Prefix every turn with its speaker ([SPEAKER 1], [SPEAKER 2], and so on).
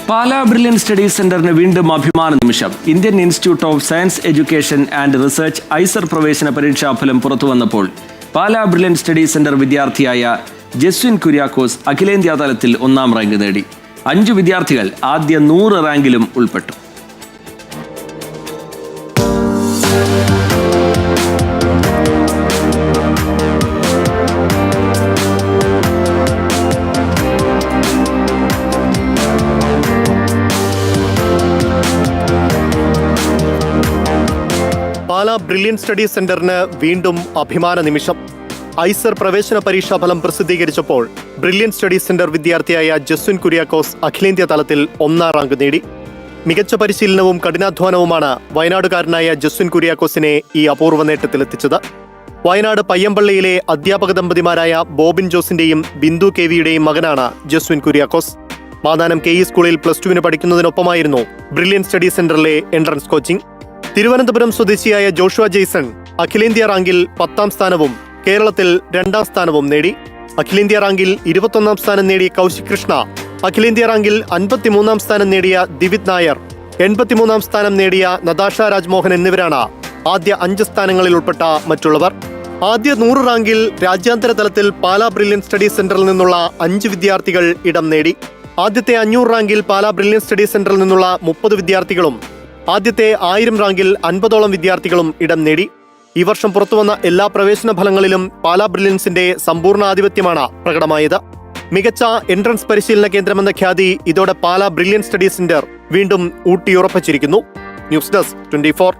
[SPEAKER 1] Pala Brilliant studies സെന്ററിന് വീണ്ടും അഭിമാന നിമിഷം. Indian Institute of Science Education and Research IISER പ്രവേശന പരീക്ഷാഫലം പുറത്തുവന്നപ്പോൾ പാലാ ബ്രില്യൻ സ്റ്റഡീസ് സെന്റർ വിദ്യാർത്ഥിയായ ജസ്വിൻ കുര്യാക്കോസ് അഖിലേന്ത്യാ തലത്തിൽ 1ാം റാങ്ക് നേടി. 5 വിദ്യാർത്ഥികൾ ആദ്യ 100 റാങ്കിലും ഉൾപ്പെട്ടു.
[SPEAKER 2] പാലാ ബ്രില്യൻ സ്റ്റഡീസ് സെന്ററിന് വീണ്ടും അഭിമാന നിമിഷം. ഐസർ പ്രവേശന പരീക്ഷാഫലം പ്രസിദ്ധീകരിച്ചപ്പോൾ ബ്രില്യൻ സ്റ്റഡീസ് സെന്റർ വിദ്യാർത്ഥിയായ ജസ്വിൻ കുര്യാക്കോസ് അഖിലേന്ത്യാ തലത്തിൽ 1ാം റാങ്ക് നേടി. മികച്ച പരിശീലനവും കഠിനാധ്വാനവുമാണ് വയനാടുകാരനായ ജസ്വിൻ കുര്യാക്കോസിനെ ഈ അപൂർവ നേട്ടത്തിലെത്തിച്ചത്. വയനാട് പയ്യമ്പള്ളിയിലെ അധ്യാപക ദമ്പതിമാരായ ബോബിൻ ജോസിന്റെയും ബിന്ദു കെ വിയുടെയും മകനാണ് ജസ്വിൻ കുര്യാക്കോസ്. മാതാനം KE സ്കൂളിൽ +2 പഠിക്കുന്നതിനൊപ്പമായിരുന്നു ബ്രില്യൻ സ്റ്റഡീസ് സെന്ററിലെ എൻട്രൻസ് കോച്ചിംഗ്. തിരുവനന്തപുരം സ്വദേശിയായ ജോഷുവ ജെയ്സൺ അഖിലേന്ത്യാ റാങ്കിൽ 10ാം സ്ഥാനവും കേരളത്തിൽ 2ാം സ്ഥാനവും നേടി. അഖിലേന്ത്യാ റാങ്കിൽ 21ാം സ്ഥാനം നേടിയ കൗശിക് കൃഷ്ണ, അഖിലേന്ത്യാ റാങ്കിൽ 53ാം സ്ഥാനം നേടിയ ദിവിത് നായർ, 83ാം സ്ഥാനം നേടിയ നതാഷ രാജ്മോഹൻ എന്നിവരാണ് ആദ്യ 5 സ്ഥാനങ്ങളിൽ ഉൾപ്പെട്ട മറ്റുള്ളവർ. ആദ്യ 100 റാങ്കിൽ രാജ്യാന്തര തലത്തിൽ പാലാ ബ്രില്യൻ സ്റ്റഡീസ് സെന്ററിൽ നിന്നുള്ള 5 വിദ്യാർത്ഥികൾ ഇടം നേടി. ആദ്യത്തെ 500 റാങ്കിൽ പാലാ ബ്രില്യൻ സ്റ്റഡീസ് സെന്ററിൽ നിന്നുള്ള 30 വിദ്യാർത്ഥികളും ആദ്യത്തെ 1000 റാങ്കിൽ 50ഓളം വിദ്യാർത്ഥികളും ഇടം നേടി. ഈ വർഷം പുറത്തുവന്ന എല്ലാ പ്രവേശന ഫലങ്ങളിലും പാലാ ബ്രില്യൻസിന്റെ സമ്പൂർണ്ണ ആധിപത്യമാണ് പ്രകടമായത്. മികച്ച എൻട്രൻസ് പരിശീലന കേന്ദ്രമെന്ന ഖ്യാതി ഇതോടെ പാലാ ബ്രില്യൻ സ്റ്റഡീസ് സെന്റർ വീണ്ടും ഊട്ടിയുറപ്പിച്ചിരിക്കുന്നു. News desk 24.